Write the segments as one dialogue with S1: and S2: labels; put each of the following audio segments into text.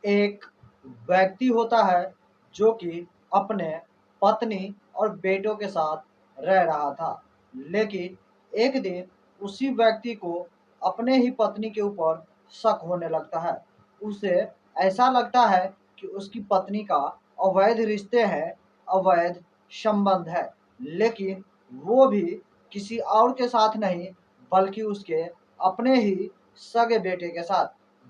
S1: एक व्यक्ति होता है जो कि अपने पत्नी और बेटों के साथ रह रहा था। लेकिन एक दिन उसी व्यक्ति को अपने ही पत्नी के ऊपर शक होने लगता है। उसे ऐसा लगता है कि उसकी पत्नी का अवैध रिश्ते हैं, अवैध संबंध है। लेकिन वो भी किसी और के साथ नहीं, बल्कि उसके अपने ही सगे बेटे के साथ।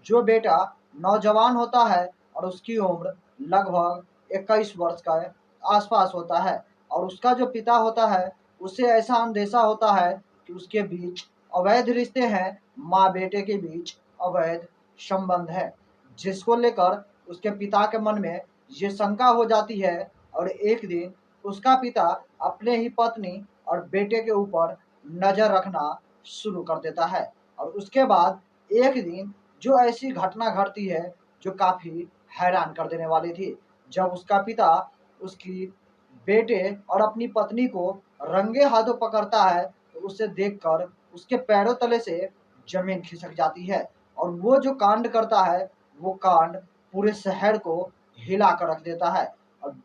S1: जो बेटा नौजवान होता है और उसकी उम्र लगभग 21 वर्ष का आसपास होता है, और उसका जो पिता होता है उसे ऐसा अंदेशा होता है कि उसके बीच अवैध रिश्ते हैं, माँ बेटे के बीच अवैध संबंध है, जिसको लेकर उसके पिता के मन में ये शंका हो जाती है। और एक दिन उसका पिता अपने ही पत्नी और बेटे के ऊपर नज़र रखना शुरू कर देता है। और उसके बाद एक दिन जो ऐसी घटना घटती है जो काफ़ी हैरान कर देने वाली थी। जब उसका पिता उसकी बेटे और अपनी पत्नी को रंगे हाथों पकड़ता है, तो उसे देखकर उसके पैरों तले से ज़मीन खिसक जाती है। और वो जो कांड करता है, वो कांड पूरे शहर को हिला कर रख देता है। और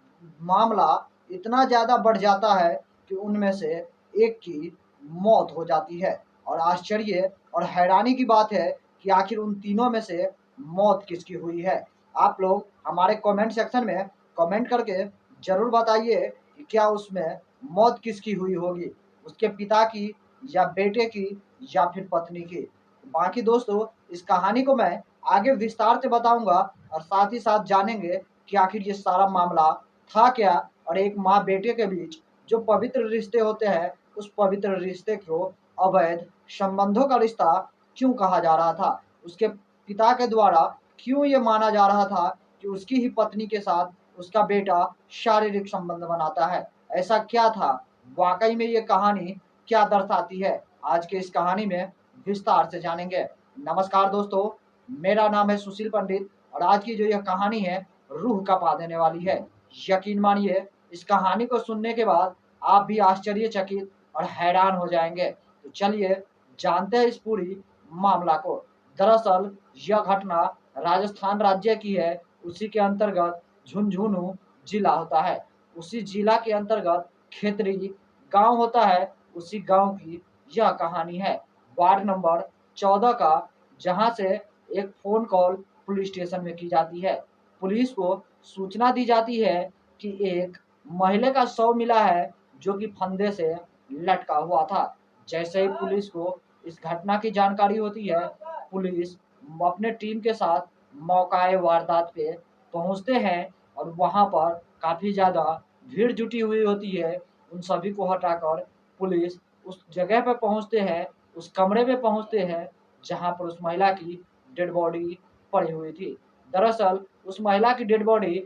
S1: मामला इतना ज़्यादा बढ़ जाता है कि उनमें से एक की मौत हो जाती है। और आश्चर्य और हैरानी की बात है कि आखिर उन तीनों में से मौत किसकी हुई है। आप लोग हमारे कमेंट सेक्शन में कमेंट करके ज़रूर बताइए कि क्या उसमें मौत किसकी हुई होगी, उसके पिता की या बेटे की या फिर पत्नी की। बाकी दोस्तों, इस कहानी को मैं आगे विस्तार से बताऊंगा और साथ ही साथ जानेंगे कि आखिर ये सारा मामला था क्या, और एक माँ बेटे के बीच जो पवित्र रिश्ते होते हैं, उस पवित्र रिश्ते को अवैध संबंधों का रिश्ता क्यों कहा जा रहा था। उसके पिता के द्वारा क्यों ये माना जा रहा था कि उसकी ही पत्नी के साथ उसका बेटा शारीरिक संबंध बनाता है। ऐसा क्या था, वाकई में ये कहानी क्या दर्शाती है, आज के इस कहानी में विस्तार से जानेंगे। नमस्कार दोस्तों, मेरा नाम है सुशील पंडित, और आज की जो यह कहानी है रूह कँपा देने वाली है। यकीन मानिए, इस कहानी को सुनने के बाद आप भी आश्चर्यचकित और हैरान हो जाएंगे। तो चलिए जानते हैं इस पूरी मामला को। दरअसल यह घटना राजस्थान राज्य की है, उसी के अंतर्गत झुंझुनू जिला होता है। उसी जिला के अंतर्गत खेतरी गांव होता है, उसी गांव की यह कहानी है। वार्ड नंबर 14 का, जहां से एक फ़ोन कॉल पुलिस स्टेशन में की जाती है। पुलिस को सूचना दी जाती है कि एक महिला का शव मिला है जो कि फंदे से लटका हुआ था। जैसे ही पुलिस को इस घटना की जानकारी होती है, पुलिस अपने टीम के साथ मौकाए वारदात पे पहुंचते हैं, और वहां पर काफ़ी ज़्यादा भीड़ जुटी हुई होती है। उन सभी को हटाकर पुलिस उस जगह पे पहुंचते हैं, उस कमरे पे पहुंचते हैं जहां पर उस महिला की डेड बॉडी पड़ी हुई थी। दरअसल उस महिला की डेड बॉडी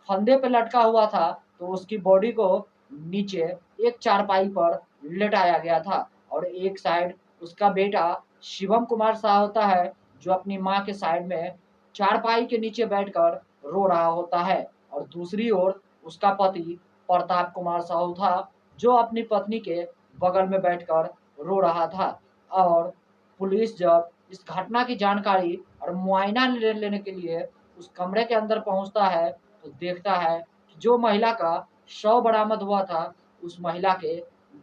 S1: फंदे पे लटका हुआ था, तो उसकी बॉडी को नीचे एक चारपाई पर लेटाया गया था, और एक साइड उसका बेटा शिवम कुमार शाह होता है, जो अपनी माँ के साइड में चारपाई के नीचे बैठकर रो रहा होता है। और दूसरी ओर उसका पति प्रताप कुमार साहू था, जो अपनी पत्नी के बगल में बैठकर रो रहा था। और पुलिस जब इस घटना की जानकारी और मुआयना लेने के लिए उस कमरे के अंदर पहुंचता है, तो देखता है कि जो महिला का शव बरामद हुआ था, उस महिला के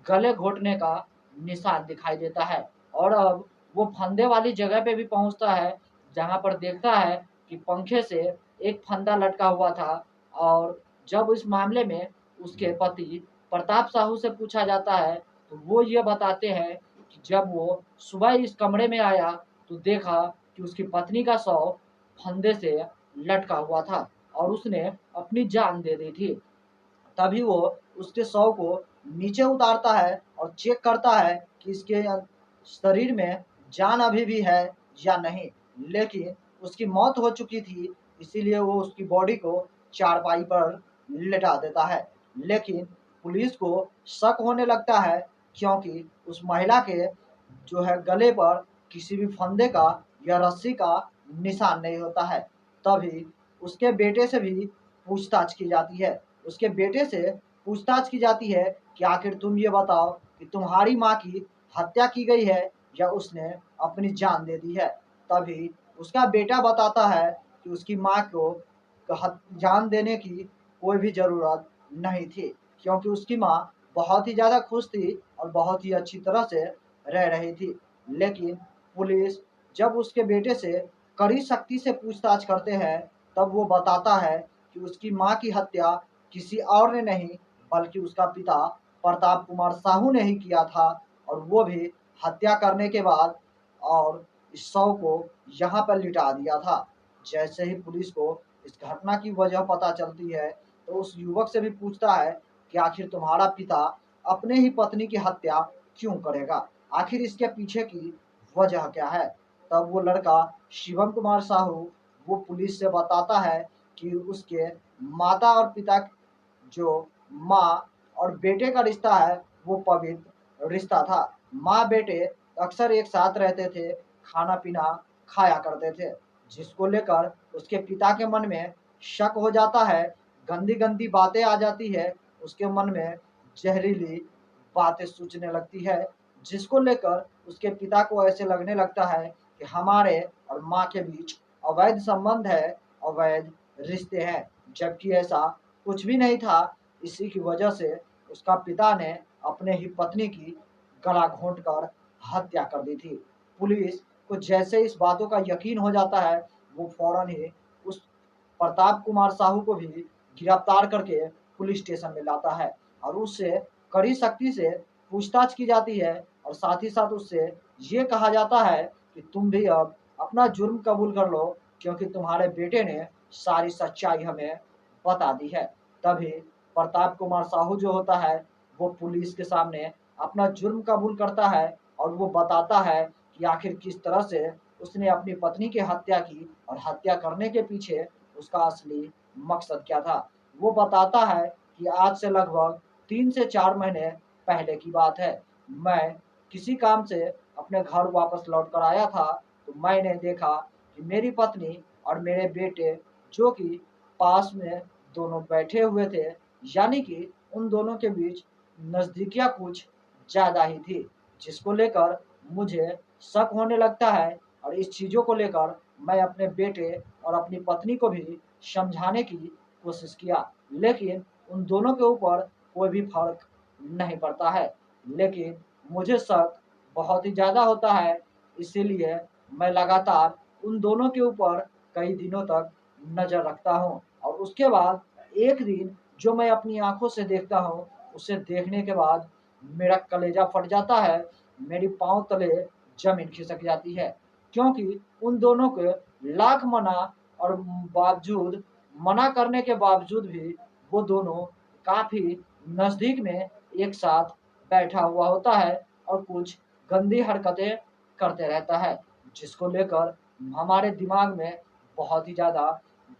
S1: गले घोटने का निशान दिखाई देता है। और अब वो फंदे वाली जगह पे भी पहुंचता है, जहां पर देखता है कि पंखे से एक फंदा लटका हुआ था। और जब इस मामले में उसके पति प्रताप साहू से पूछा जाता है, तो वो ये बताते हैं कि जब वो सुबह इस कमरे में आया, तो देखा कि उसकी पत्नी का शव फंदे से लटका हुआ था और उसने अपनी जान दे दी थी। तभी वो उसके शव को नीचे उतारता है और चेक करता है कि इसके शरीर में जान अभी भी है या नहीं। लेकिन उसकी मौत हो चुकी थी, इसीलिए वो उसकी बॉडी को चारपाई पर लेटा देता है। लेकिन पुलिस को शक होने लगता है, क्योंकि उस महिला के जो है गले पर किसी भी फंदे का या रस्सी का निशान नहीं होता है। तभी उसके बेटे से भी पूछताछ की जाती है। उसके बेटे से पूछताछ की जाती है कि आखिर तुम ये बताओ कि तुम्हारी माँ की हत्या की गई है या उसने अपनी जान दे दी है। तभी उसका बेटा बताता है कि उसकी माँ को जान देने की कोई भी ज़रूरत नहीं थी, क्योंकि उसकी माँ बहुत ही ज़्यादा खुश थी और बहुत ही अच्छी तरह से रह रही थी। लेकिन पुलिस जब उसके बेटे से कड़ी सख्ती से पूछताछ करते हैं, तब वो बताता है कि उसकी माँ की हत्या किसी और ने नहीं, बल्कि उसका पिता प्रताप कुमार साहू ने ही किया था, और वो भी हत्या करने के बाद और इस शव को यहाँ पर लिटा दिया था। जैसे ही पुलिस को इस घटना की वजह पता चलती है, तो उस युवक से भी पूछता है कि आखिर तुम्हारा पिता अपने ही पत्नी की हत्या क्यों करेगा? आखिर इसके पीछे की वजह क्या है? तब वो लड़का शिवम कुमार साहू वो पुलिस से बताता है कि उसके माता और पिता जो माँ और बेटे का रिश्ता है वो पवित्र रिश्ता था। माँ बेटे अक्सर एक साथ रहते थे, खाना पीना खाया करते थे, जिसको लेकर उसके पिता के मन में शक हो जाता है, गंदी गंदी बातें आ जाती है, उसके मन में जहरीली बातें सूझने लगती है, जिसको लेकर उसके पिता को ऐसे लगने लगता है कि हमारे और माँ के बीच अवैध संबंध है, अवैध रिश्ते हैं, जबकि ऐसा कुछ भी नहीं था। इसी की वजह से उसका पिता ने अपने ही पत्नी की गला घोंट कर हत्या कर दी थी। पुलिस को जैसे इस बातों का यकीन हो जाता है, वो फौरन ही उस प्रताप कुमार साहू को भी गिरफ्तार करके पुलिस स्टेशन में लाता है और उससे कड़ी सख्ती से पूछताछ की जाती है, और साथ ही साथ उससे ये कहा जाता है कि तुम भी अब अपना जुर्म कबूल कर लो, क्योंकि तुम्हारे बेटे ने सारी सच्चाई हमें बता दी है। तभी प्रताप कुमार साहू जो होता है वो पुलिस के सामने अपना जुर्म कबूल करता है और वो बताता है कि आखिर किस तरह से उसने अपनी पत्नी की हत्या की और हत्या करने के पीछे उसका असली मकसद क्या था। वो बताता है कि आज से लगभग 3 से 4 महीने पहले की बात है। मैं किसी काम से अपने घर वापस लौट कर आया था, तो मैंने देखा कि मेरी पत्नी और मेरे बेटे जो कि पास में दोनों बैठे हुए थे, यानी कि उन दोनों के बीच नज़दीकियाँ कुछ ज़्यादा ही थी, जिसको लेकर मुझे शक होने लगता है, और इस चीज़ों को लेकर मैं अपने बेटे और अपनी पत्नी को भी समझाने की कोशिश किया, लेकिन उन दोनों के ऊपर कोई भी फ़र्क नहीं पड़ता है। लेकिन मुझे शक बहुत ही ज़्यादा होता है, इसीलिए मैं लगातार उन दोनों के ऊपर कई दिनों तक नज़र रखता हूँ, और उसके बाद एक दिन जो मैं अपनी आँखों से देखता हूँ, उसे देखने के बाद मेरा कलेजा फट जाता है, मेरी पाँव तले ज़मीन खिसक जाती है, क्योंकि उन दोनों के लाख मना और बावजूद मना करने के बावजूद भी वो दोनों काफ़ी नज़दीक में एक साथ बैठा हुआ होता है और कुछ गंदी हरकतें करते रहता है, जिसको लेकर हमारे दिमाग में बहुत ही ज़्यादा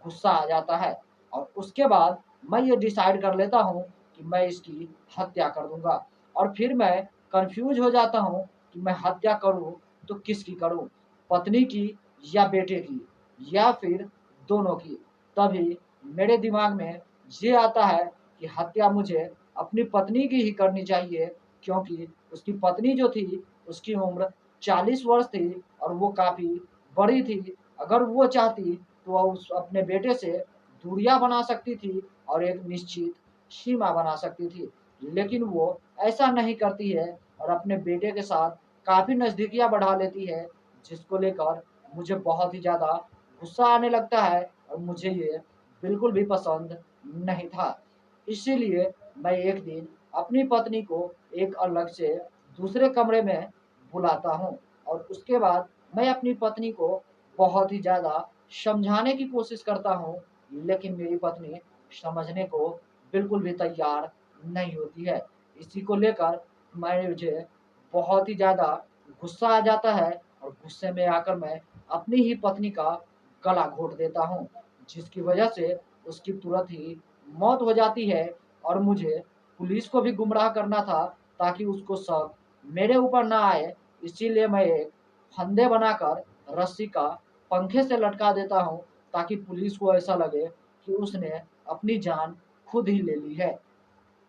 S1: गुस्सा आ जाता है, और उसके बाद मैं ये डिसाइड कर लेता हूँ कि मैं इसकी हत्या कर दूँगा, और फिर मैं कन्फ्यूज़ हो जाता हूँ कि मैं हत्या करूँ तो किसकी करूँ? पत्नी की या बेटे की या फिर दोनों की? तभी मेरे दिमाग में ये आता है कि हत्या मुझे अपनी पत्नी की ही करनी चाहिए, क्योंकि उसकी पत्नी जो थी उसकी उम्र 40 वर्ष थी और वो काफ़ी बड़ी थी। अगर वो चाहती तो वह उस अपने बेटे से दूरियां बना सकती थी और एक निश्चित सीमा बना सकती थी, लेकिन वो ऐसा नहीं करती है और अपने बेटे के साथ काफ़ी नज़दीकियां बढ़ा लेती है, जिसको लेकर मुझे बहुत ही ज़्यादा गुस्सा आने लगता है और मुझे ये बिल्कुल भी पसंद नहीं था। इसीलिए मैं एक दिन अपनी पत्नी को एक अलग से दूसरे कमरे में बुलाता हूँ, और उसके बाद मैं अपनी पत्नी को बहुत ही ज़्यादा समझाने की कोशिश करता हूँ, लेकिन मेरी पत्नी समझने को बिल्कुल भी तैयार नहीं होती है। इसी को लेकर मुझे बहुत ही ज़्यादा गुस्सा आ जाता है, और गुस्से में आकर मैं अपनी ही पत्नी का गला घोंट देता हूँ, जिसकी वजह से उसकी तुरंत ही मौत हो जाती है, और मुझे पुलिस को भी गुमराह करना था ताकि उसको शक मेरे ऊपर ना आए। इसीलिए मैं एक फंदे बनाकर रस्सी का पंखे से लटका देता हूँ, ताकि पुलिस को ऐसा लगे कि उसने अपनी जान खुद ही ले ली है।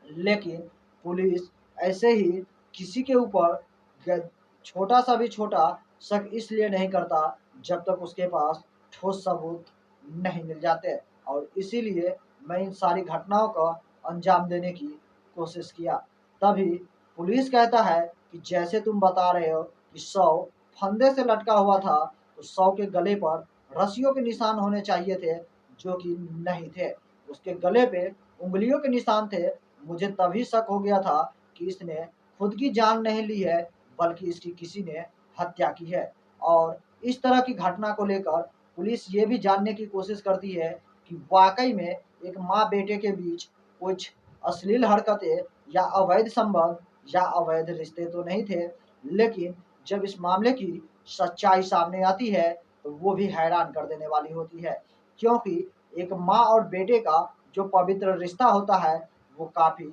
S1: लेकिन पुलिस ऐसे ही किसी के ऊपर छोटा सा भी छोटा शक इसलिए नहीं करता जब तक उसके पास ठोस सबूत नहीं मिल जाते। और इसीलिए मैं इन सारी घटनाओं का अंजाम देने की कोशिश किया। तभी पुलिस कहता है कि जैसे तुम बता रहे हो कि शव फंदे से लटका हुआ था, तो शव के गले पर रस्सियों के निशान होने चाहिए थे, जो कि नहीं थे। उसके गले पे उंगलियों के निशान थे। मुझे तभी शक हो गया था कि इसने खुद की जान नहीं ली है, बल्कि इसकी किसी ने हत्या की है। और इस तरह की घटना को लेकर पुलिस ये भी जानने की कोशिश करती है कि वाकई में एक माँ बेटे के बीच कुछ अश्लील हरकतें या अवैध संबंध या अवैध रिश्ते तो नहीं थे। लेकिन जब इस मामले की सच्चाई सामने आती है तो वो भी हैरान कर देने वाली होती है, क्योंकि एक माँ और बेटे का जो पवित्र रिश्ता होता है वो काफ़ी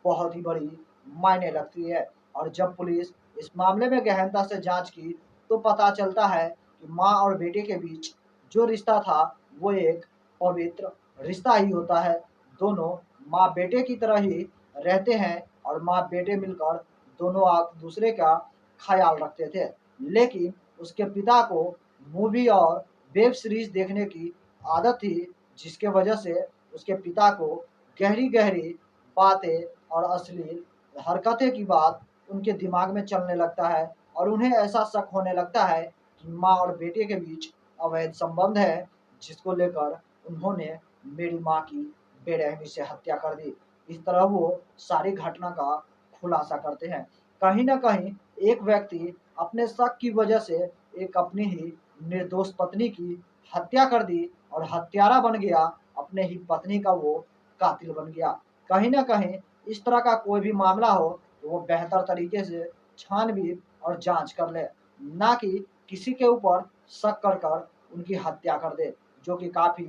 S1: बहुत ही बड़ी मायने रखती है। और जब पुलिस इस मामले में गहनता से जांच की तो पता चलता है कि माँ और बेटे के बीच जो रिश्ता था वो एक पवित्र रिश्ता ही होता है। दोनों माँ बेटे की तरह ही रहते हैं और माँ बेटे मिलकर दोनों आप दूसरे का ख्याल रखते थे। लेकिन उसके पिता को मूवी और वेब सीरीज देखने की आदत थी, जिसके वजह से उसके पिता को गहरी गहरी बातें और अश्लील हरकतें की बात उनके दिमाग में चलने लगता है। और उन्हें ऐसा शक होने लगता है कि माँ और बेटे के बीच अवैध संबंध है, जिसको लेकर उन्होंने मेरी माँ की बेरहमी से हत्या कर दी। इस तरह वो सारी घटना का खुलासा करते हैं। कहीं न कहीं एक व्यक्ति अपने शक की वजह से एक अपनी ही निर्दोष पत्नी की हत्या कर दी और हत्यारा बन गया, अपने ही पत्नी का वो कातिल बन गया। कहीं न कहीं इस तरह का कोई भी मामला हो तो वो बेहतर तरीके से छानबीन और जाँच कर ले, ना कि किसी के ऊपर शक कर कर उनकी हत्या कर दे, जो कि काफ़ी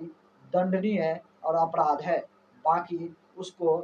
S1: दंडनीय और अपराध है। बाकी उसको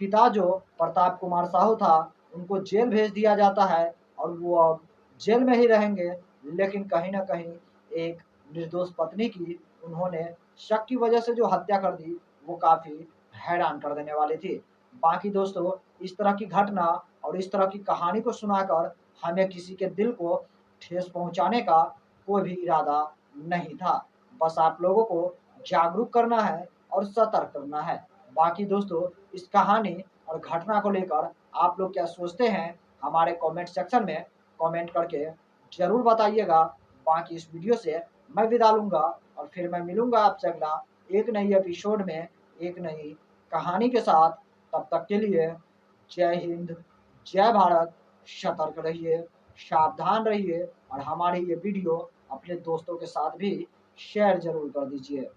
S1: पिता जो प्रताप कुमार साहू था, उनको जेल भेज दिया जाता है और वो अब जेल में ही रहेंगे। लेकिन कहीं न कहीं एक निर्दोष पत्नी की उन्होंने शक की वजह से जो हत्या कर दी, वो काफ़ी हैरान कर देने वाली थी। बाकी दोस्तों, इस तरह की घटना और इस तरह की कहानी को सुनाकर हमें किसी के दिल को ठेस पहुँचाने का कोई भी इरादा नहीं था। बस आप लोगों को जागरूक करना है और सतर्क करना है। बाकी दोस्तों, इस कहानी और घटना को लेकर आप लोग क्या सोचते हैं, हमारे कमेंट सेक्शन में कमेंट करके ज़रूर बताइएगा। बाकी इस वीडियो से मैं विदा लूँगा और फिर मैं मिलूँगा आपसे अगला एक नई एपिसोड में, एक नई कहानी के साथ। तब तक के लिए जय हिंद, जय भारत, सतर्क रहिए, सावधान रहिए और हमारी ये वीडियो अपने दोस्तों के साथ भी शेयर ज़रूर कर दीजिए।